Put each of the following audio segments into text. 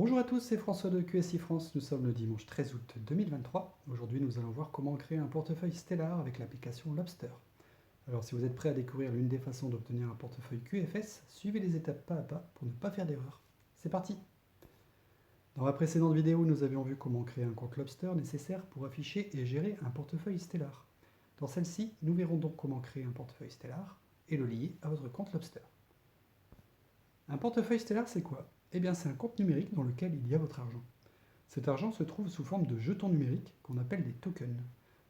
Bonjour à tous, c'est François de QSI France. Nous sommes le dimanche 13 août 2023. Aujourd'hui, nous allons voir comment créer un portefeuille Stellar avec l'application Lobster. Alors, si vous êtes prêt à découvrir l'une des façons d'obtenir un portefeuille QFS, suivez les étapes pas à pas pour ne pas faire d'erreur. C'est parti! Dans la précédente vidéo, nous avions vu comment créer un compte Lobster nécessaire pour afficher et gérer un portefeuille Stellar. Dans celle-ci, nous verrons donc comment créer un portefeuille Stellar et le lier à votre compte Lobster. Un portefeuille Stellar, c'est quoi? Eh bien, c'est un compte numérique dans lequel il y a votre argent. Cet argent se trouve sous forme de jetons numériques qu'on appelle des tokens.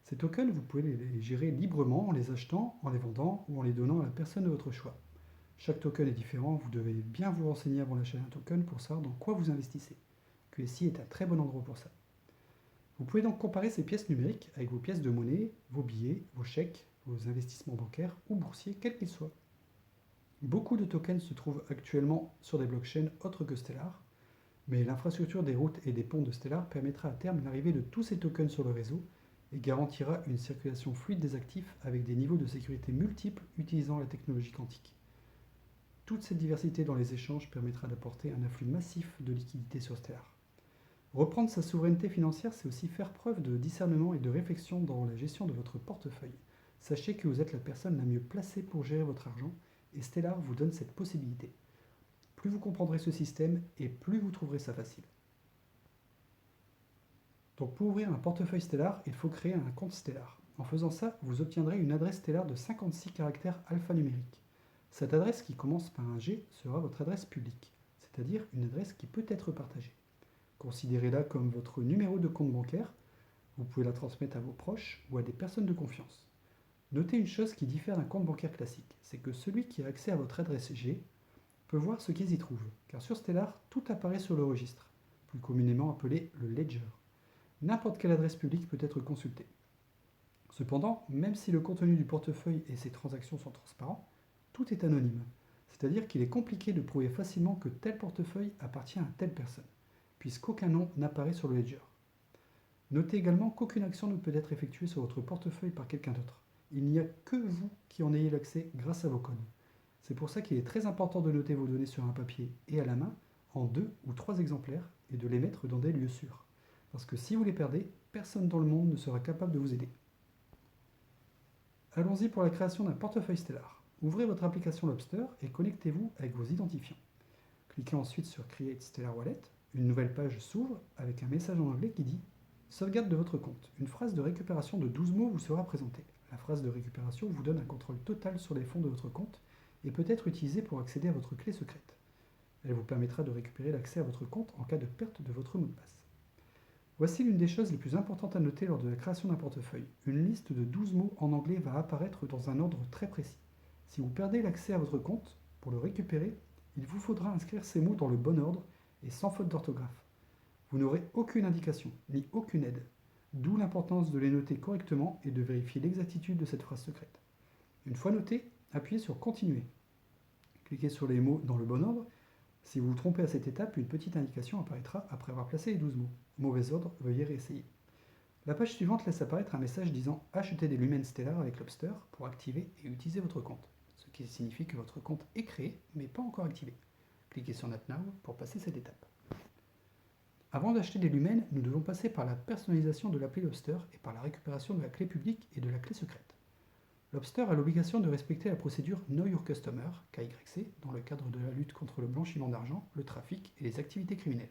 Ces tokens, vous pouvez les gérer librement en les achetant, en les vendant ou en les donnant à la personne de votre choix. Chaque token est différent, vous devez bien vous renseigner avant l'achat d'un token pour savoir dans quoi vous investissez. QSI est un très bon endroit pour ça. Vous pouvez donc comparer ces pièces numériques avec vos pièces de monnaie, vos billets, vos chèques, vos investissements bancaires ou boursiers, quels qu'ils soient. Beaucoup de tokens se trouvent actuellement sur des blockchains autres que Stellar, mais l'infrastructure des routes et des ponts de Stellar permettra à terme l'arrivée de tous ces tokens sur le réseau et garantira une circulation fluide des actifs avec des niveaux de sécurité multiples utilisant la technologie quantique. Toute cette diversité dans les échanges permettra d'apporter un afflux massif de liquidités sur Stellar. Reprendre sa souveraineté financière, c'est aussi faire preuve de discernement et de réflexion dans la gestion de votre portefeuille. Sachez que vous êtes la personne la mieux placée pour gérer votre argent et Stellar vous donne cette possibilité. Plus vous comprendrez ce système et plus vous trouverez ça facile. Donc pour ouvrir un portefeuille Stellar, il faut créer un compte Stellar. En faisant ça, vous obtiendrez une adresse Stellar de 56 caractères alphanumériques. Cette adresse qui commence par un G sera votre adresse publique, c'est-à-dire une adresse qui peut être partagée. Considérez-la comme votre numéro de compte bancaire. Vous pouvez la transmettre à vos proches ou à des personnes de confiance. Notez une chose qui diffère d'un compte bancaire classique, c'est que celui qui a accès à votre adresse G peut voir ce qu'ils y trouvent, car sur Stellar, tout apparaît sur le registre, plus communément appelé le ledger. N'importe quelle adresse publique peut être consultée. Cependant, même si le contenu du portefeuille et ses transactions sont transparents, tout est anonyme, c'est-à-dire qu'il est compliqué de prouver facilement que tel portefeuille appartient à telle personne, puisqu'aucun nom n'apparaît sur le ledger. Notez également qu'aucune action ne peut être effectuée sur votre portefeuille par quelqu'un d'autre. Il n'y a que vous qui en ayez l'accès grâce à vos codes. C'est pour ça qu'il est très important de noter vos données sur un papier et à la main, en 2 ou 3 exemplaires, et de les mettre dans des lieux sûrs. Parce que si vous les perdez, personne dans le monde ne sera capable de vous aider. Allons-y pour la création d'un portefeuille Stellar. Ouvrez votre application Lobster et connectez-vous avec vos identifiants. Cliquez ensuite sur Create Stellar Wallet. Une nouvelle page s'ouvre avec un message en anglais qui dit Sauvegarde de votre compte. Une phrase de récupération de 12 mots vous sera présentée. La phrase de récupération vous donne un contrôle total sur les fonds de votre compte et peut être utilisée pour accéder à votre clé secrète. Elle vous permettra de récupérer l'accès à votre compte en cas de perte de votre mot de passe. Voici l'une des choses les plus importantes à noter lors de la création d'un portefeuille. Une liste de 12 mots en anglais va apparaître dans un ordre très précis. Si vous perdez l'accès à votre compte, pour le récupérer, il vous faudra inscrire ces mots dans le bon ordre et sans faute d'orthographe. Vous n'aurez aucune indication, ni aucune aide, d'où l'importance de les noter correctement et de vérifier l'exactitude de cette phrase secrète. Une fois noté, appuyez sur Continuer. Cliquez sur les mots dans le bon ordre. Si vous vous trompez à cette étape, une petite indication apparaîtra après avoir placé les 12 mots. Mauvais ordre, veuillez réessayer. La page suivante laisse apparaître un message disant Achetez des lumens Stellar avec Lobster pour activer et utiliser votre compte, ce qui signifie que votre compte est créé mais pas encore activé. Cliquez sur Not Now pour passer cette étape. Avant d'acheter des lumens, nous devons passer par la personnalisation de l'appli Lobster et par la récupération de la clé publique et de la clé secrète. Lobster a l'obligation de respecter la procédure Know Your Customer, KYC, dans le cadre de la lutte contre le blanchiment d'argent, le trafic et les activités criminelles.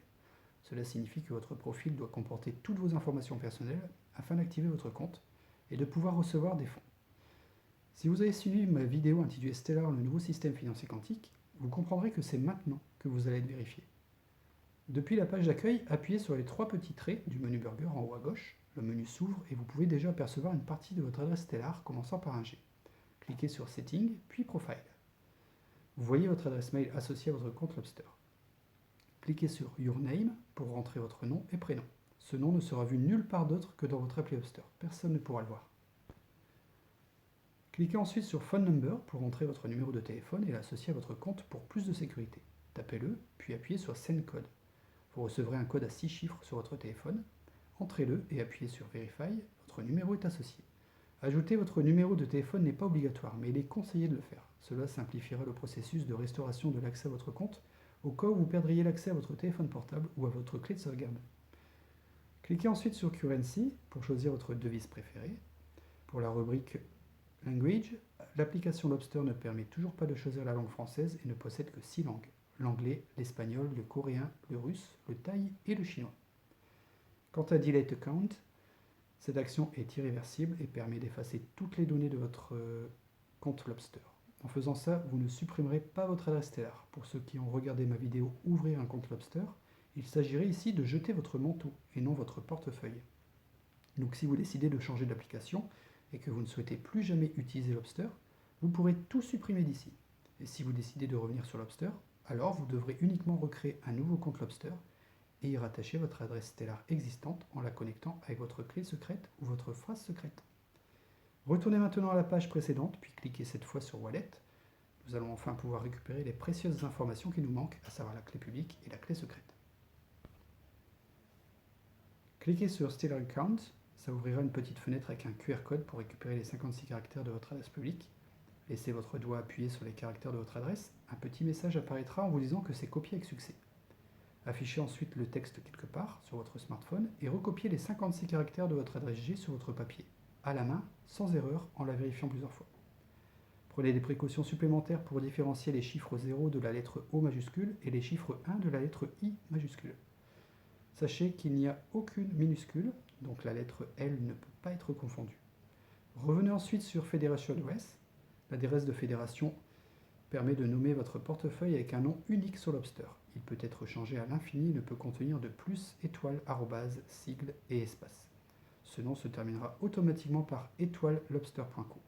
Cela signifie que votre profil doit comporter toutes vos informations personnelles afin d'activer votre compte et de pouvoir recevoir des fonds. Si vous avez suivi ma vidéo intitulée Stellar, le nouveau système financier quantique, vous comprendrez que c'est maintenant que vous allez être vérifié. Depuis la page d'accueil, appuyez sur les 3 petits traits du menu Burger en haut à gauche. Le menu s'ouvre et vous pouvez déjà apercevoir une partie de votre adresse Stellar commençant par un G. Cliquez sur Settings, puis Profile. Vous voyez votre adresse mail associée à votre compte Lobster. Cliquez sur Your Name pour rentrer votre nom et prénom. Ce nom ne sera vu nulle part d'autre que dans votre appli Lobster. Personne ne pourra le voir. Cliquez ensuite sur Phone Number pour rentrer votre numéro de téléphone et l'associer à votre compte pour plus de sécurité. Tapez-le, puis appuyez sur Send Code. Vous recevrez un code à 6 chiffres sur votre téléphone. Entrez-le et appuyez sur Verify, votre numéro est associé. Ajouter votre numéro de téléphone n'est pas obligatoire, mais il est conseillé de le faire. Cela simplifiera le processus de restauration de l'accès à votre compte au cas où vous perdriez l'accès à votre téléphone portable ou à votre clé de sauvegarde. Cliquez ensuite sur Currency pour choisir votre devise préférée. Pour la rubrique Language, l'application Lobster ne permet toujours pas de choisir la langue française et ne possède que 6 langues: l'anglais, l'espagnol, le coréen, le russe, le thaï et le chinois. Quant à Delete Account, cette action est irréversible et permet d'effacer toutes les données de votre compte Lobster. En faisant ça, vous ne supprimerez pas votre adresse Stellar. Pour ceux qui ont regardé ma vidéo Ouvrir un compte Lobster, il s'agirait ici de jeter votre manteau et non votre portefeuille. Donc si vous décidez de changer d'application et que vous ne souhaitez plus jamais utiliser Lobster, vous pourrez tout supprimer d'ici. Et si vous décidez de revenir sur Lobster, alors vous devrez uniquement recréer un nouveau compte Lobster et y rattacher votre adresse Stellar existante en la connectant avec votre clé secrète ou votre phrase secrète. Retournez maintenant à la page précédente, puis cliquez cette fois sur Wallet. Nous allons enfin pouvoir récupérer les précieuses informations qui nous manquent, à savoir la clé publique et la clé secrète. Cliquez sur Stellar Account, ça ouvrira une petite fenêtre avec un QR code pour récupérer les 56 caractères de votre adresse publique. Laissez votre doigt appuyé sur les caractères de votre adresse, un petit message apparaîtra en vous disant que c'est copié avec succès. Affichez ensuite le texte quelque part sur votre smartphone et recopiez les 56 caractères de votre adresse G sur votre papier, à la main, sans erreur, en la vérifiant plusieurs fois. Prenez des précautions supplémentaires pour différencier les chiffres 0 de la lettre O majuscule et les chiffres 1 de la lettre I majuscule. Sachez qu'il n'y a aucune minuscule, donc la lettre L ne peut pas être confondue. Revenez ensuite sur Federation OS. L'adresse de fédération permet de nommer votre portefeuille avec un nom unique sur Lobster. Il peut être changé à l'infini et ne peut contenir de plus, étoile, arrobase, sigle et espace. Ce nom se terminera automatiquement par étoile-lobster.co.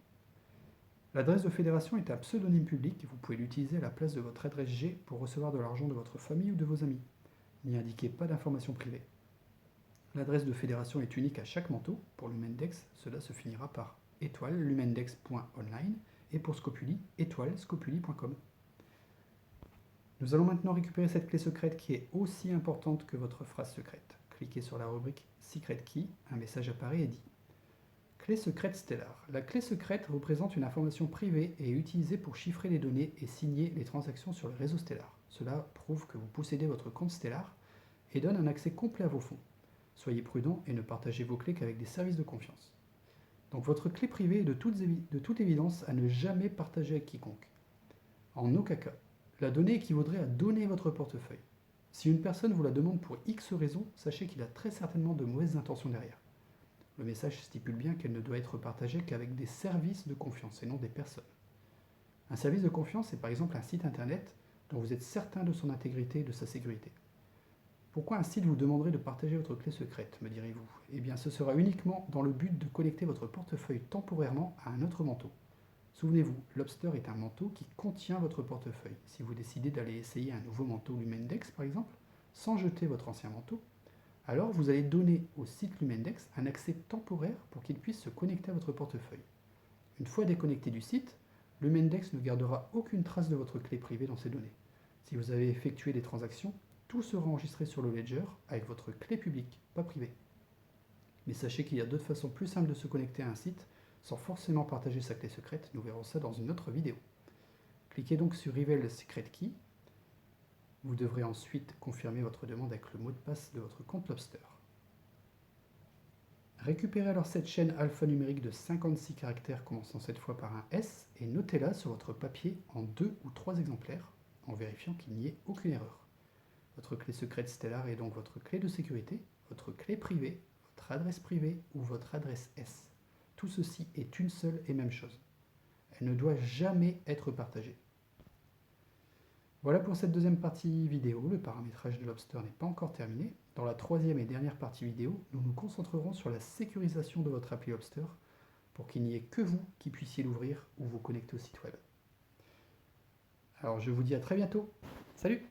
L'adresse de fédération est un pseudonyme public et vous pouvez l'utiliser à la place de votre adresse G pour recevoir de l'argent de votre famille ou de vos amis. N'y indiquez pas d'informations privées. L'adresse de fédération est unique à chaque manteau. Pour Lumendex, cela se finira par étoile lumendex.online et pour Scopuli, étoile scopuli.com. Nous allons maintenant récupérer cette clé secrète qui est aussi importante que votre phrase secrète. Cliquez sur la rubrique Secret Key, un message apparaît et dit Clé secrète Stellar. La clé secrète représente une information privée et est utilisée pour chiffrer les données et signer les transactions sur le réseau Stellar. Cela prouve que vous possédez votre compte Stellar et donne un accès complet à vos fonds. Soyez prudent et ne partagez vos clés qu'avec des services de confiance. Donc votre clé privée est de toute évidence à ne jamais partager avec quiconque. En aucun cas, la donnée équivaudrait à donner votre portefeuille. Si une personne vous la demande pour X raison, sachez qu'il a très certainement de mauvaises intentions derrière. Le message stipule bien qu'elle ne doit être partagée qu'avec des services de confiance et non des personnes. Un service de confiance est par exemple un site internet dont vous êtes certain de son intégrité et de sa sécurité. Pourquoi un site vous demanderait de partager votre clé secrète, me direz-vous? Eh bien, ce sera uniquement dans le but de connecter votre portefeuille temporairement à un autre manteau. Souvenez-vous, Lobster est un manteau qui contient votre portefeuille. Si vous décidez d'aller essayer un nouveau manteau Lumendex, par exemple, sans jeter votre ancien manteau, alors vous allez donner au site Lumendex un accès temporaire pour qu'il puisse se connecter à votre portefeuille. Une fois déconnecté du site, Lumendex ne gardera aucune trace de votre clé privée dans ses données. Si vous avez effectué des transactions, tout sera enregistré sur le ledger avec votre clé publique, pas privée. Mais sachez qu'il y a d'autres façons plus simples de se connecter à un site sans forcément partager sa clé secrète. Nous verrons ça dans une autre vidéo. Cliquez donc sur Reveal Secret Key. Vous devrez ensuite confirmer votre demande avec le mot de passe de votre compte Lobster. Récupérez alors cette chaîne alphanumérique de 56 caractères commençant cette fois par un S et notez-la sur votre papier en 2 ou 3 exemplaires en vérifiant qu'il n'y ait aucune erreur. Votre clé secrète Stellar est donc votre clé de sécurité, votre clé privée, votre adresse privée ou votre adresse S. Tout ceci est une seule et même chose. Elle ne doit jamais être partagée. Voilà pour cette deuxième partie vidéo. Le paramétrage de Lobster n'est pas encore terminé. Dans la troisième et dernière partie vidéo, nous nous concentrerons sur la sécurisation de votre appli Lobster pour qu'il n'y ait que vous qui puissiez l'ouvrir ou vous connecter au site web. Alors je vous dis à très bientôt. Salut!